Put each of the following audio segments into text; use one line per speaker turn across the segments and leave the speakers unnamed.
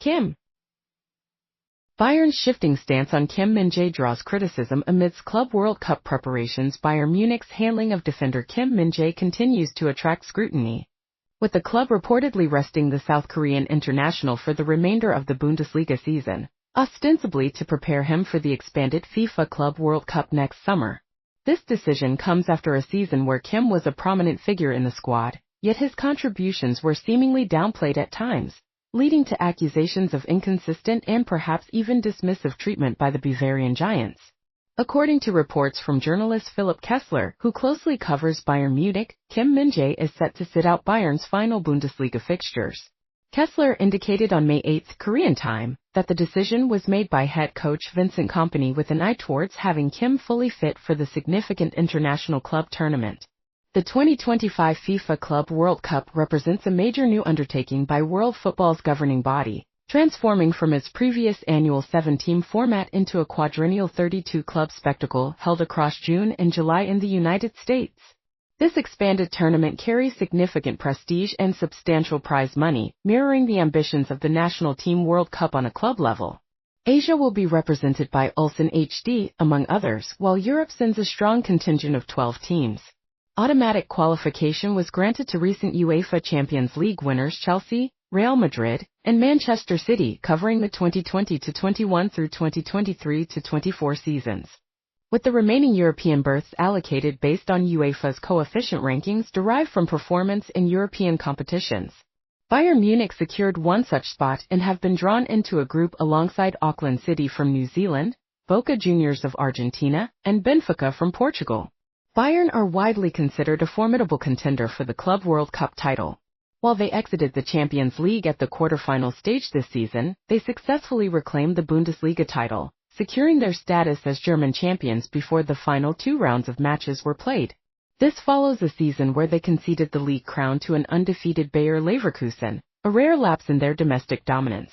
Kim. Bayern's shifting stance on Kim Min-jae draws criticism amidst Club World Cup preparations. Bayern Munich's handling of defender Kim Min-jae continues to attract scrutiny, with the club reportedly resting the South Korean international for the remainder of the Bundesliga season, ostensibly to prepare him for the expanded FIFA Club World Cup next summer. This decision comes after a season where Kim was a prominent figure in the squad, yet his contributions were seemingly downplayed at times, leading to accusations of inconsistent and perhaps even dismissive treatment by the Bavarian giants. According to reports from journalist Philipp Kessler, who closely covers Bayern Munich, Kim Min-jae is set to sit out Bayern's final Bundesliga fixtures. Kessler indicated on May 8 Korean time that the decision was made by head coach Vincent Kompany with an eye towards having Kim fully fit for the significant international club tournament. The 2025 FIFA Club World Cup represents a major new undertaking by world football's governing body, transforming from its previous annual 7-team format into a quadrennial 32-club spectacle held across June and July in the United States. This expanded tournament carries significant prestige and substantial prize money, mirroring the ambitions of the National Team World Cup on a club level. Asia will be represented by Ulsan HD, among others, while Europe sends a strong contingent of 12 teams. Automatic qualification was granted to recent UEFA Champions League winners Chelsea, Real Madrid, and Manchester City, covering the 2020-21 through 2023-24 seasons, with the remaining European berths allocated based on UEFA's coefficient rankings derived from performance in European competitions. Bayern Munich secured one such spot and have been drawn into a group alongside Auckland City from New Zealand, Boca Juniors of Argentina, and Benfica from Portugal. Bayern are widely considered a formidable contender for the Club World Cup title. While they exited the Champions League at the quarter-final stage this season, they successfully reclaimed the Bundesliga title, securing their status as German champions before the final 2 rounds of matches were played. This follows a season where they conceded the league crown to an undefeated Bayer Leverkusen, a rare lapse in their domestic dominance.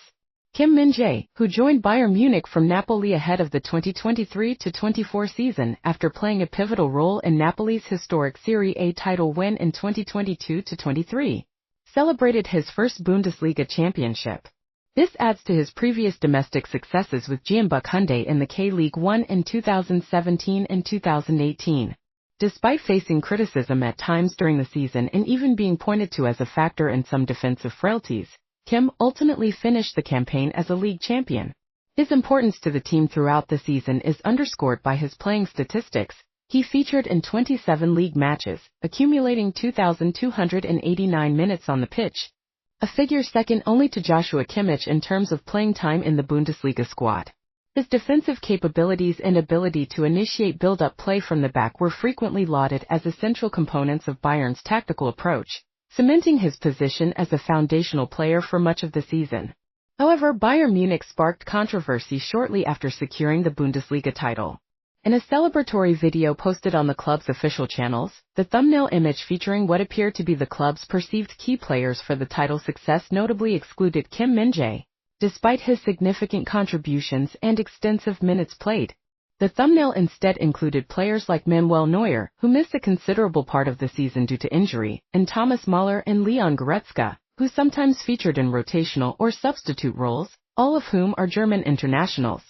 Kim Min-jae, who joined Bayern Munich from Napoli ahead of the 2023-24 season after playing a pivotal role in Napoli's historic Serie A title win in 2022-23, celebrated his first Bundesliga championship. This adds to his previous domestic successes with Jeonbuk Hyundai in the K-League 1 in 2017 and 2018. Despite facing criticism at times during the season and even being pointed to as a factor in some defensive frailties, Kim ultimately finished the campaign as a league champion. His importance to the team throughout the season is underscored by his playing statistics. He featured in 27 league matches, accumulating 2,289 minutes on the pitch, a figure second only to Joshua Kimmich in terms of playing time in the Bundesliga squad. His defensive capabilities and ability to initiate build-up play from the back were frequently lauded as essential components of Bayern's tactical approach, cementing his position as a foundational player for much of the season. However, Bayern Munich sparked controversy shortly after securing the Bundesliga title. In a celebratory video posted on the club's official channels, the thumbnail image featuring what appeared to be the club's perceived key players for the title success notably excluded Kim Min-jae, despite his significant contributions and extensive minutes played. The thumbnail instead included players like Manuel Neuer, who missed a considerable part of the season due to injury, and Thomas Müller and Leon Goretzka, who sometimes featured in rotational or substitute roles, all of whom are German internationals.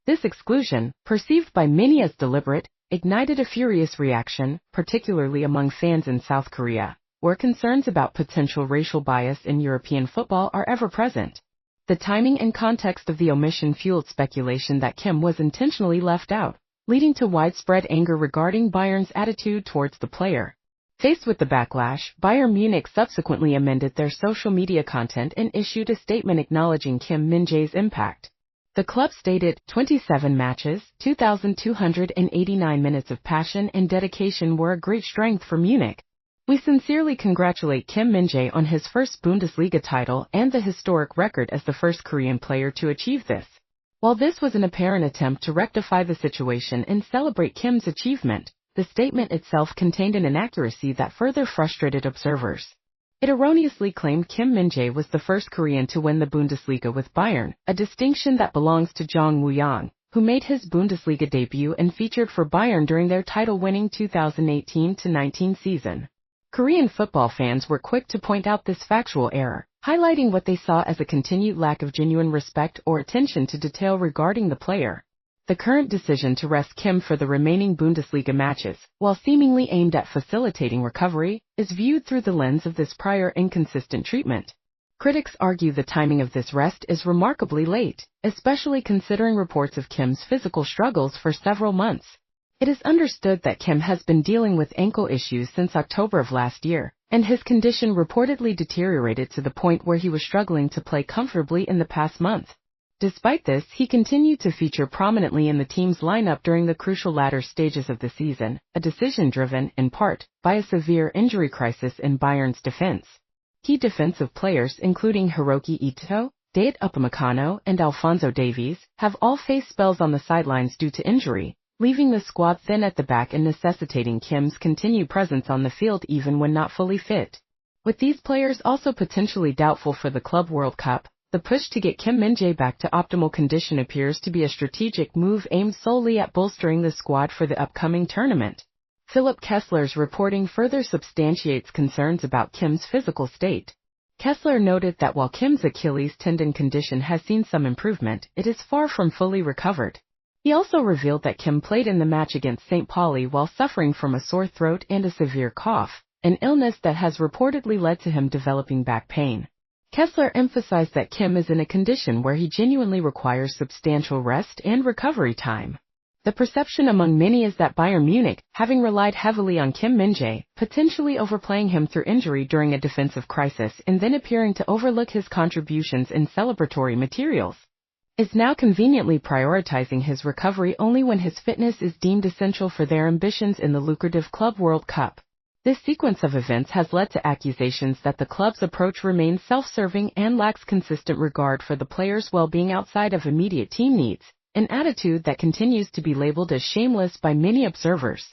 This exclusion, perceived by many as deliberate, ignited a furious reaction, particularly among fans in South Korea, where concerns about potential racial bias in European football are ever present. The timing and context of the omission fueled speculation that Kim was intentionally left out, leading to widespread anger regarding Bayern's attitude towards the player. Faced with the backlash, Bayern Munich subsequently amended their social media content and issued a statement acknowledging Kim Min-jae's impact. The club stated, 27 matches, 2,289 minutes of passion and dedication were a great strength for Munich. We sincerely congratulate Kim Min-jae on his first Bundesliga title and the historic record as the first Korean player to achieve this. While this was an apparent attempt to rectify the situation and celebrate Kim's achievement, the statement itself contained an inaccuracy that further frustrated observers. It erroneously claimed Kim Min-jae was the first Korean to win the Bundesliga with Bayern, a distinction that belongs to Jong Woo-young, who made his Bundesliga debut and featured for Bayern during their title-winning 2018-19 season. Korean football fans were quick to point out this factual error, highlighting what they saw as a continued lack of genuine respect or attention to detail regarding the player. The current decision to rest Kim for the remaining Bundesliga matches, while seemingly aimed at facilitating recovery, is viewed through the lens of this prior inconsistent treatment. Critics argue the timing of this rest is remarkably late, especially considering reports of Kim's physical struggles for several months. It is understood that Kim has been dealing with ankle issues since October of last year, and his condition reportedly deteriorated to the point where he was struggling to play comfortably in the past month. Despite this, he continued to feature prominently in the team's lineup during the crucial latter stages of the season, a decision driven, in part, by a severe injury crisis in Bayern's defense. Key defensive players including Hiroki Ito, Dayot Upamecano, and Alphonso Davies have all faced spells on the sidelines due to injury, leaving the squad thin at the back and necessitating Kim's continued presence on the field even when not fully fit. With these players also potentially doubtful for the Club World Cup, the push to get Kim Min-jae back to optimal condition appears to be a strategic move aimed solely at bolstering the squad for the upcoming tournament. Philip Kessler's reporting further substantiates concerns about Kim's physical state. Kessler noted that while Kim's Achilles tendon condition has seen some improvement, it is far from fully recovered. He also revealed that Kim played in the match against St. Pauli while suffering from a sore throat and a severe cough, an illness that has reportedly led to him developing back pain. Kessler emphasized that Kim is in a condition where he genuinely requires substantial rest and recovery time. The perception among many is that Bayern Munich, having relied heavily on Kim Min-jae, potentially overplaying him through injury during a defensive crisis and then appearing to overlook his contributions in celebratory materials, is now conveniently prioritizing his recovery only when his fitness is deemed essential for their ambitions in the lucrative Club World Cup. This sequence of events has led to accusations that the club's approach remains self-serving and lacks consistent regard for the players' well-being outside of immediate team needs, an attitude that continues to be labeled as shameless by many observers.